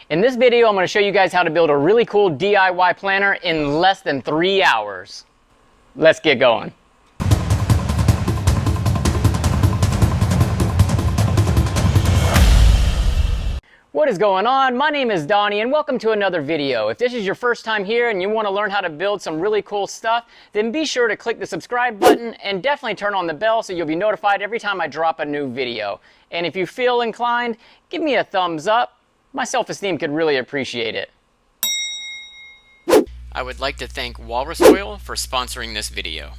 In this video, I'm going to show you guys how to build a really cool DIY planner in less than 3 hours. Let's get going. What is going on? My name is Donnie and welcome to another video. If this is your first time here and you want to learn how to build some really cool stuff, then be sure to click the subscribe button and definitely turn on the bell so you'll be notified every time I drop a new video. And if you feel inclined, give me a thumbs up. My self-esteem could really appreciate it. I would like to thank Walrus Oil for sponsoring this video.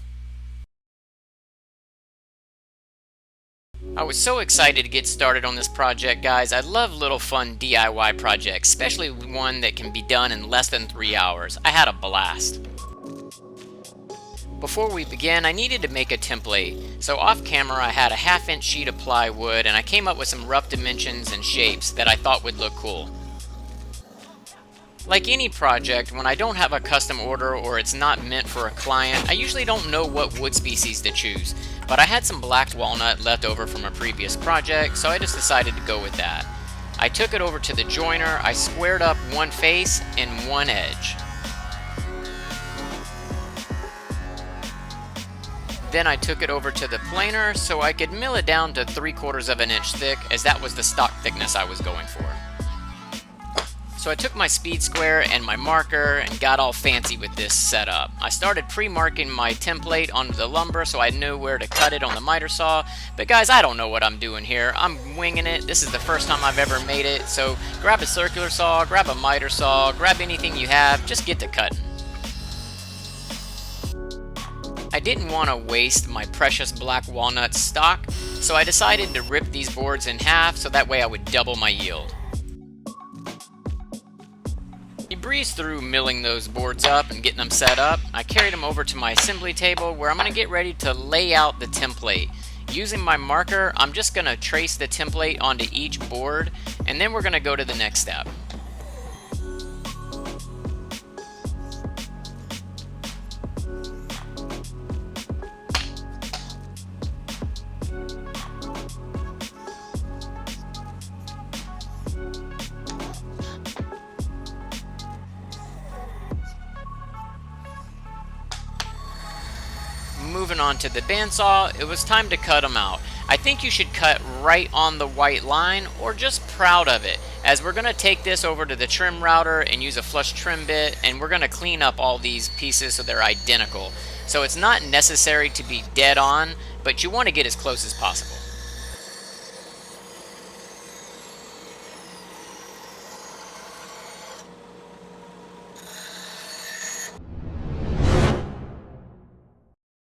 I was so excited to get started on this project, guys. I love little fun DIY projects, especially one that can be done in less than 3 hours. I had a blast. Before we begin, I needed to make a template. So off camera I had a 1/2 inch sheet of plywood and I came up with some rough dimensions and shapes that I thought would look cool. Like any project, when I don't have a custom order or it's not meant for a client, I usually don't know what wood species to choose. But I had some black walnut left over from a previous project, so I just decided to go with that. I took it over to the joiner, I squared up one face and one edge. Then I took it over to the planer so I could mill it down to 3/4 of an inch thick, as that was the stock thickness I was going for. So I took my speed square and my marker and got all fancy with this setup. I started pre-marking my template onto the lumber so I knew where to cut it on the miter saw. But guys, I don't know what I'm doing here. I'm winging it. This is the first time I've ever made it. So grab a circular saw, grab a miter saw, grab anything you have, just get to cutting. I didn't want to waste my precious black walnut stock, so I decided to rip these boards in half so that way I would double my yield. I breezed through milling those boards up and getting them set up. I carried them over to my assembly table where I'm going to get ready to lay out the template. Using my marker, I'm just going to trace the template onto each board and then we're going to go to the next step. Moving on to the bandsaw, it was time to cut them out. I think you should cut right on the white line or just proud of it, as we're going to take this over to the trim router and use a flush trim bit, and we're going to clean up all these pieces so they're identical. So it's not necessary to be dead on, but you want to get as close as possible.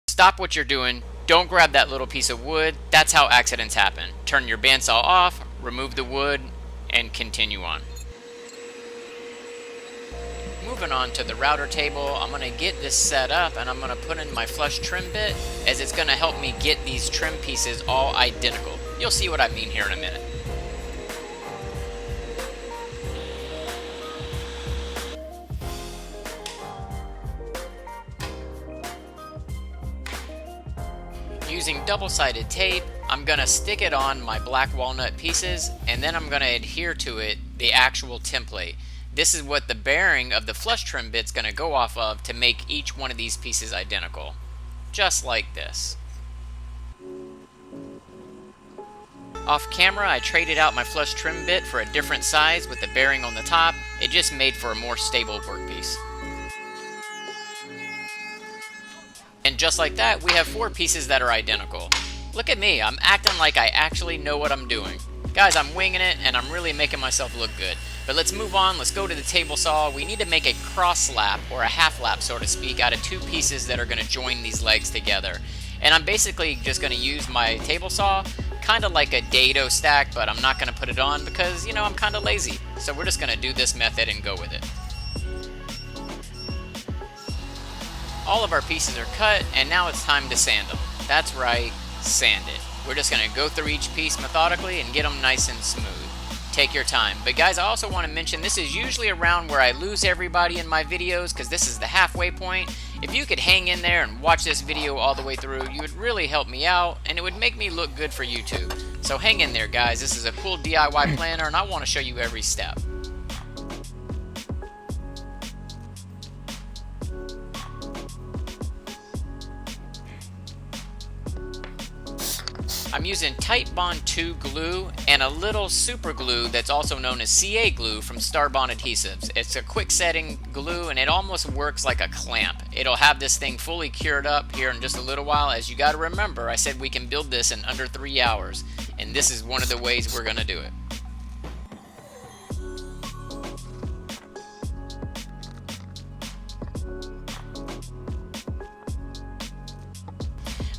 Stop what you're doing, don't grab that little piece of wood, that's how accidents happen. Turn your bandsaw off, remove the wood, and continue on. Moving on to the router table, I'm going to get this set up and I'm going to put in my flush trim bit, as it's going to help me get these trim pieces all identical. You'll see what I mean here in a minute. Using double-sided tape, I'm going to stick it on my black walnut pieces and then I'm going to adhere to it the actual template. This is what the bearing of the flush trim bit's going to go off of to make each one of these pieces identical. Just like this. Off camera, I traded out my flush trim bit for a different size with the bearing on the top. It just made for a more stable workpiece. And just like that, we have 4 pieces that are identical. Look at me, I'm acting like I actually know what I'm doing. Guys, I'm winging it and I'm really making myself look good. But let's move on, let's go to the table saw. We need to make a cross lap, or a half lap so to speak, out of 2 pieces that are going to join these legs together. And I'm basically just going to use my table saw, kind of like a dado stack, but I'm not going to put it on because, you know, I'm kind of lazy. So we're just going to do this method and go with it. All of our pieces are cut, and now it's time to sand them. That's right, sand it. We're just going to go through each piece methodically and get them nice and smooth. Take your time. But guys, I also want to mention this is usually around where I lose everybody in my videos, because this is the halfway point. If you could hang in there and watch this video all the way through, you would really help me out, and it would make me look good for YouTube. So hang in there, guys. This is a cool DIY planner, and I want to show you every step. I'm using Titebond 2 glue and a little super glue that's also known as CA glue from Starbond Adhesives. It's a quick setting glue and it almost works like a clamp. It'll have this thing fully cured up here in just a little while. As you got to remember, I said we can build this in under 3 hours, and this is one of the ways we're going to do it.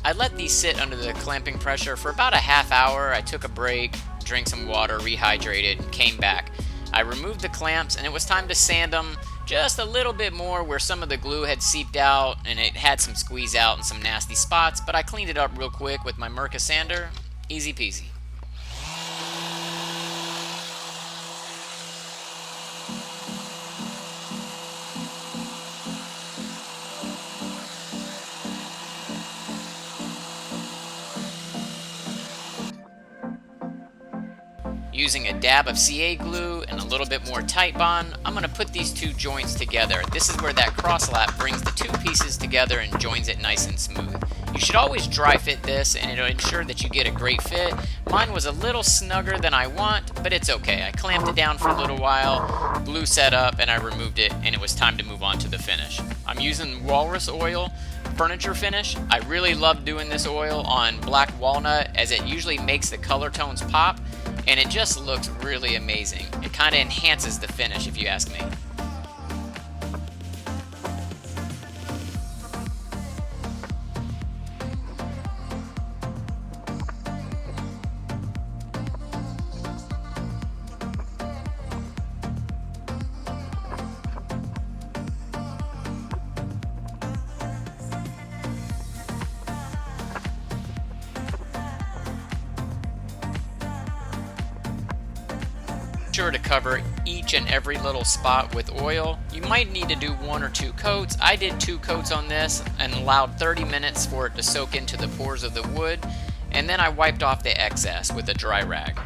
I let these sit under the clamping pressure for about a half hour. I took a break, drank some water, rehydrated, and came back. I removed the clamps and it was time to sand them just a little bit more where some of the glue had seeped out and it had some squeeze out and some nasty spots, but I cleaned it up real quick with my Mirka sander. Easy peasy. Using a dab of CA glue and a little bit more Titebond, I'm going to put these two joints together. This is where that cross lap brings the two pieces together and joins it nice and smooth. You should always dry fit this and it'll ensure that you get a great fit. Mine was a little snugger than I want, but it's okay. I clamped it down for a little while, glue set up, and I removed it, and it was time to move on to the finish. I'm using walrus oil furniture finish. I really love doing this oil on black walnut as it usually makes the color tones pop, and it just looks really amazing. It kind of enhances the finish if you ask me. Sure to cover each and every little spot with oil. You might need to do 1 or 2 coats. I did 2 coats on this and allowed 30 minutes for it to soak into the pores of the wood, and then I wiped off the excess with a dry rag.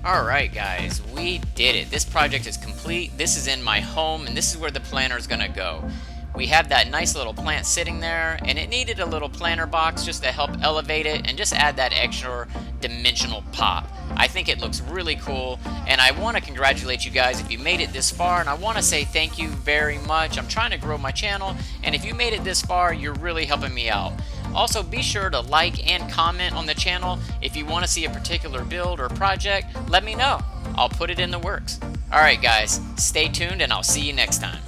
Alright guys, we did it. This project is complete. This is in my home and this is where the planter is going to go. We have that nice little plant sitting there and it needed a little planter box just to help elevate it and just add that extra dimensional pop. I think it looks really cool and I want to congratulate you guys if you made it this far, and I want to say thank you very much. I'm trying to grow my channel, and if you made it this far, you're really helping me out. Also, be sure to like and comment on the channel. If you want to see a particular build or project, let me know. I'll put it in the works. Alright guys, stay tuned and I'll see you next time.